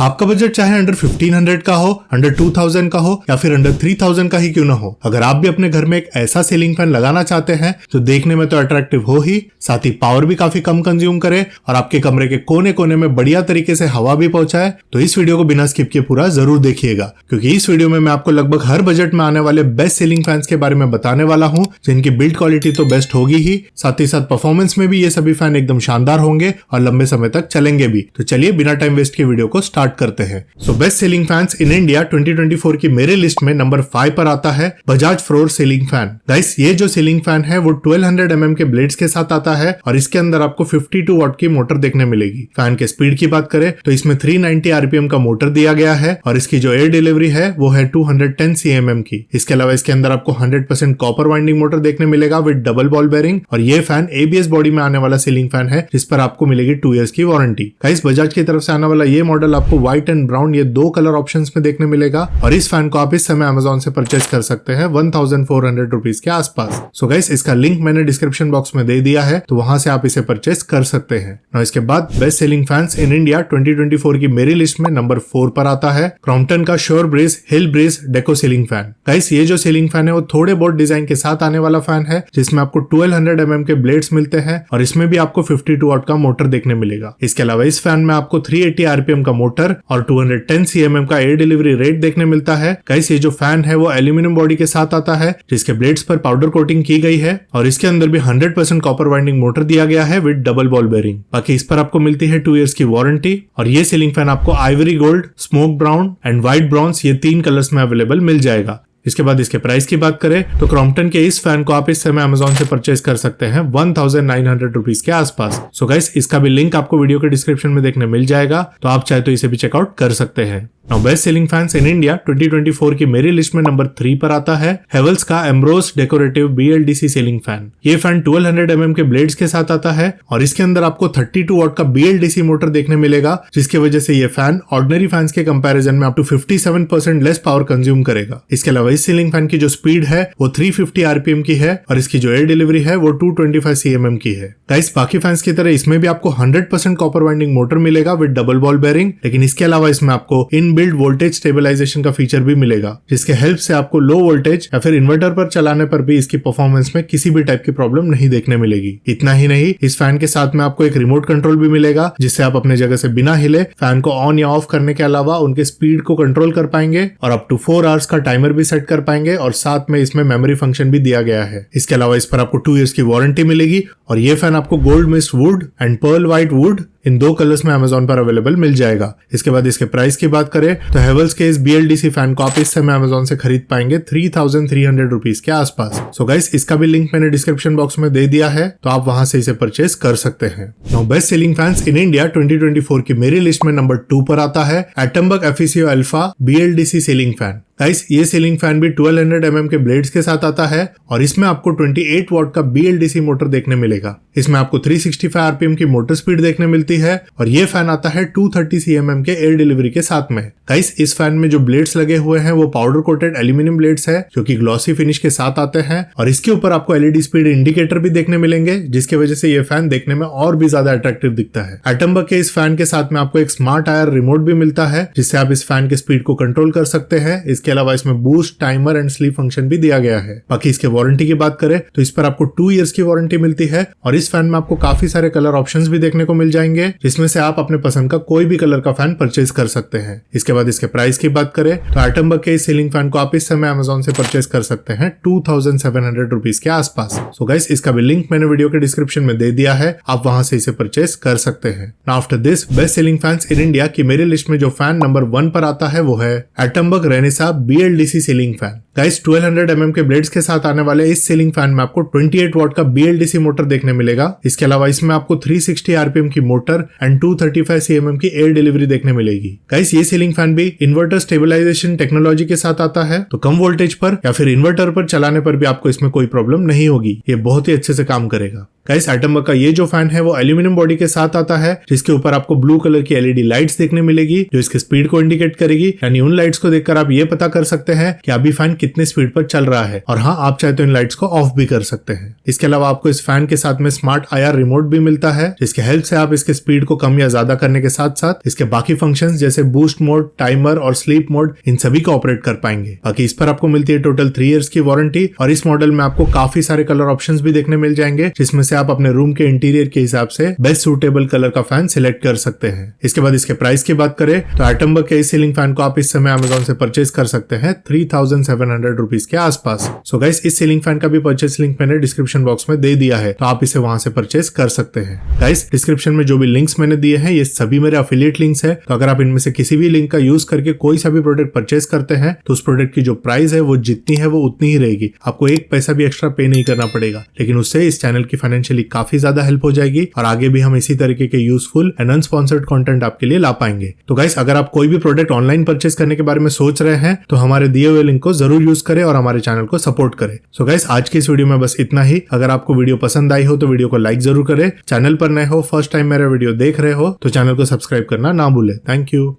आपका बजट चाहे अंडर 1500 का हो, अंडर 2000 का हो या फिर अंडर 3000 का ही क्यों ना हो, अगर आप भी अपने घर में एक ऐसा सीलिंग फैन लगाना चाहते हैं जो देखने में तो अट्रैक्टिव हो ही, साथ ही पावर भी काफी कम कंज्यूम करे और आपके कमरे के कोने कोने में बढ़िया तरीके से हवा भी पहुंचाए, तो इस वीडियो को बिना स्किप किए पूरा जरूर देखिएगा, क्योंकि इस वीडियो में मैं आपको लगभग हर बजट में आने वाले बेस्ट सीलिंग फैंस के बारे में बताने वाला हूं, जिनकी बिल्ड क्वालिटी तो बेस्ट होगी ही, साथ ही साथ परफॉर्मेंस में भी ये सभी फैन एकदम शानदार होंगे और लंबे समय तक चलेंगे भी। तो चलिए बिना टाइम वेस्ट के वीडियो को स्टार्ट करते हैं। So best ceiling fans in India 2024 की मेरे लिस्ट में नंबर 5 पर आता है Bajaj floor ceiling fan. Guys, ये जो सीलिंग फैन है वो 1200 mm के ब्लेड्स के साथ आता है और इसके अंदर आपको 52 वाट की मोटर देखने मिलेगी। फैन के स्पीड की बात करें तो इसमें 390 RPM का मोटर दिया गया है और इसकी जो एयर डिलीवरी है वो है 210 cmm की। इसके अलावा इसके अंदर आपको 100% कॉपर वाइंडिंग मोटर देखने मिलेगा विद डबल बॉल बेरिंग और ये फैन ABS बॉडी में आने वाला सीलिंग फैन है, जिस पर आपको मिलेगी 2 years की वारंटी। गाइस, बजाज की तरफ से आने वाला ये मॉडल आपको व्हाइट एंड ब्राउन ये दो कलर ऑप्शंस में देखने मिलेगा और इस फैन को आप इस समय Amazon से परचेज कर सकते हैं 1400 रुपीज के आसपास। सो गाइस, इसका लिंक मैंने डिस्क्रिप्शन बॉक्स में दे दिया है, तो वहां से आप इसे परचेज कर सकते हैं। और इसके बाद best selling fans in India 2024 की मेरी लिस्ट में नंबर 4 पर आता है क्रॉम्पटन का sure breeze hill breeze deco ceiling fan. Guys, ये जो सीलिंग फैन है वो थोड़े बहुत डिजाइन के साथ आने वाला फैन है, जिसमें आपको 1200 mm के ब्लेड्स मिलते हैं और इसमें भी आपको 52 वाट का मोटर देखने मिलेगा। इसके अलावा इस फैन में आपको 380 RPM का मोटर और 210 cmm का एयर डिलीवरी रेट देखने मिलता है। गाइस, ये जो फैन है वो एल्यूमिनियम बॉडी के साथ आता है, जिसके ब्लेड्स पर पाउडर कोटिंग की गई है और इसके अंदर भी 100% कॉपर वाइंडिंग मोटर दिया गया है विद डबल बॉल बेरिंग। बाकी इस पर आपको मिलती है 2 years की वारंटी और ये सीलिंग फैन आपको ivory gold, smoke brown and white browns ये 3 कलर्स में अवेलेबल मिल जाएगा। इसके बाद इसके प्राइस की बात करें तो क्रॉम्पटन के इस फैन को आप इस समय Amazon से परचेज कर सकते हैं 1900 रुपीज के आसपास। सो गाइस, इसका भी लिंक आपको वीडियो के डिस्क्रिप्शन में देखने मिल जाएगा, तो आप चाहे तो इसे भी चेकआउट कर सकते हैं। Now best selling fans in India 2024 की मेरी लिस्ट में नंबर 3 पर आता है हेवल्स का Ambrose decorative BLDC ceiling fan. ये फैन 1200 mm के ब्लेड्स के साथ आता है और इसके अंदर आपको 32 वाट का BLDC मोटर देखने मिलेगा, जिसकी वजह से ये फैन ऑर्डिनरी फैंस के कंपैरिजन में up to 57% less power consume करेगा। इसके अलावा इस सीलिंग फैन की जो स्पीड है वो 350 RPM की है और इसकी जो एयर डिलीवरी है वो 225 cmm की है। गाइस, बाकी फैंस की तरह इसमें भी आपको 100% कॉपर वाइंडिंग मोटर मिलेगा विद डबल बॉल बेरिंग, लेकिन इसके अलावा इसमें आपको इनबिल्ट वोल्टेज स्टेबलाइजेशन का फीचर भी मिलेगा, जिसके हेल्प से आपको लो वोल्टेज या फिर इन्वर्टर पर चलाने पर भी इसकी परफॉर्मेंस में किसी भी टाइप की प्रॉब्लम नहीं देखने मिलेगी। इतना ही नहीं, इस फैन के साथ में आपको एक रिमोट कंट्रोल भी मिलेगा, जिससे आप अपने जगह से बिना हिले फैन को ऑन या ऑफ करने के अलावा उनके स्पीड को कंट्रोल कर पाएंगे और अप टू 4 hours का टाइमर भी सेट कर पाएंगे और साथ में इसमें मेमोरी फंक्शन भी दिया गया है। इसके अलावा इस पर आपको 2 years की वारंटी मिलेगी और ये फैन आपको gold mist would and pearl white would in 2 colours में Amazon पर अवेलेबल मिल जाएगा। इसके बाद इसके प्राइस की बात करें तो हेवल्स के इस BLDC फैन को आप इस समय Amazon से खरीद पाएंगे 3300 रुपीज के आसपास। सो गाइस, इसका भी लिंक मैंने डिस्क्रिप्शन बॉक्स में दे दिया है, तो आप वहां से इसे परचेज कर सकते हैं। Now best selling fans in India 2024 की मेरी लिस्ट में नंबर 2 पर आता है Atomberg Efficio Alpha BLDC ceiling fan. Guys, ये सीलिंग फैन भी 1200 mm के ब्लेड्स के साथ आता है और इसमें आपको 28 वाट का BLDC मोटर देखने मिलेगा। इसमें आपको 365 RPM की मोटर स्पीड देखने मिलती है और ये फैन आता है 230 cmm के एयर डिलीवरी के साथ में। गाइस, इस फैन में जो ब्लेड्स लगे हुए हैं वो पाउडर कोटेड एल्यूमिनियम ब्लेड्स है, जो कि ग्लॉसी फिनिश के साथ आते हैं और इसके ऊपर आपको LED स्पीड इंडिकेटर भी देखने मिलेंगे, जिसकी वजह से ये फैन देखने में और भी ज्यादा अट्रैक्टिव दिखता है। एटमबर्ग के इस फैन के साथ में आपको एक स्मार्ट आयर रिमोट भी मिलता है, जिससे आप इस फैन के स्पीड को कंट्रोल कर सकते हैं। इसके अलावा इसमें boost, timer and sleep function भी दिया गया है। बाकी इसके वारंटी की बात करें तो इस पर आपको 2 years की वारंटी मिलती है और इस फैन में आपको काफी सारे कलर ऑप्शंस भी देखने को मिल जाएंगे, जिसमें से आप अपने पसंद का कोई भी कलर का फैन परचेज कर सकते हैं। इसके बाद इसके प्राइस की बात करें तो एटमबर्ग के इस सीलिंग फैन को आप इस समय Amazon से परचेज कर सकते हैं 2700 रुपीज के आसपास। सो गाइस, इसका भी लिंक मैंने वीडियो के डिस्क्रिप्शन में दे दिया है, आप वहां से इसे परचेज कर सकते हैं। Now after this best selling fans in India की मेरी लिस्ट में जो फैन नंबर 1 पर आता है वो है Atomberg Renaissance BLDC ceiling fan. Guys, 1200 mm के ब्लेड्स के साथ आने वाले इस सीलिंग फैन में आपको 28 वाट का BLDC मोटर देखने मिलेगा। इसके अलावा इसमें आपको 360 RPM की मोटर एंड 235 cmm की एयर डिलीवरी देखने मिलेगी। गाइस, ये सीलिंग फैन भी इन्वर्टर स्टेबलाइजेशन टेक्नोलॉजी के साथ आता है, तो कम वोल्टेज पर या फिर इन्वर्टर पर चलाने पर भी आपको इसमें कोई प्रॉब्लम नहीं होगी। ये बहुत ही अच्छे से काम करेगा। गाइस एटमबग का ये जो फैन है वो एल्यूमिनियम बॉडी के साथ आता है, जिसके ऊपर आपको ब्लू कलर की एलईडी लाइट्स देखने मिलेगी जो इसके स्पीड को इंडिकेट करेगी। यानी उन लाइट्स को देखकर आप ये पता कर सकते हैं कि अभी फैन कितने स्पीड पर चल रहा है। और हाँ, आप चाहे तो इन लाइट्स को ऑफ भी कर सकते हैं। इसके अलावा आपको इस फैन के साथ में स्मार्ट IR रिमोट भी मिलता है, जिसके हेल्प से आप इसके स्पीड को कम या ज्यादा करने के साथ साथ इसके बाकी फंक्शंस जैसे बूस्ट मोड, टाइमर और स्लीप मोड, इन सभी को ऑपरेट कर पाएंगे। बाकी इस पर आपको मिलती है टोटल 3 इयर्स की वारंटी और इस मॉडल में आपको काफी सारे कलर ऑप्शंस भी देखने मिल जाएंगे, जिसमें से आप अपने रूम के इंटीरियर के हिसाब से बेस्ट सूटेबल कलर का फैन सिलेक्ट कर सकते हैं। इसके बाद इसके प्राइस की बात करें तो एटमबग के इस सीलिंग फैन को आप इस समय अमेजोन से परचेज कर सकते हैं 3700 रुपीज के आसपास। सो गाइस, इस सीलिंग फैन का भी परचेज लिंक मैंने डिस्क्रिप्शन बॉक्स में दे दिया है, तो आप इसे वहां से परचेज कर सकते हैं। गाइस, डिस्क्रिप्शन में जो भी लिंक्स मैंने दिए हैं ये सभी मेरे अफिलिएट लिंक्स है, तो अगर आप इनमें से किसी भी लिंक का यूज करके कोई सा भी प्रोडक्ट परचेज करते हैं तो उस प्रोडक्ट की जो प्राइस है वो जितनी है वो उतनी ही रहेगी। आपको एक पैसा भी एक्स्ट्रा पे नहीं करना पड़ेगा, लेकिन उससे इस चैनल की फाइनेंशियली काफी ज्यादा हेल्प हो जाएगी और आगे भी हम इसी तरीके के यूजफुल एंड अनस्पॉन्सर्ड कंटेंट आपके लिए ला पाएंगे। तो गाइस, अगर आप कोई भी प्रोडक्ट ऑनलाइन परचेज करने के बारे में सोच रहे हैं तो हमारे दिए हुए लिंक को जरूर यूज करें और हमारे चैनल को सपोर्ट करें। सो गाइस, आज की इस वीडियो में बस इतना ही। अगर आपको वीडियो पसंद आई हो तो वीडियो को लाइक जरूर करें। चैनल पर नए हो, फर्स्ट टाइम मेरा वीडियो देख रहे हो तो चैनल को सब्सक्राइब करना ना भूलें। Thank you.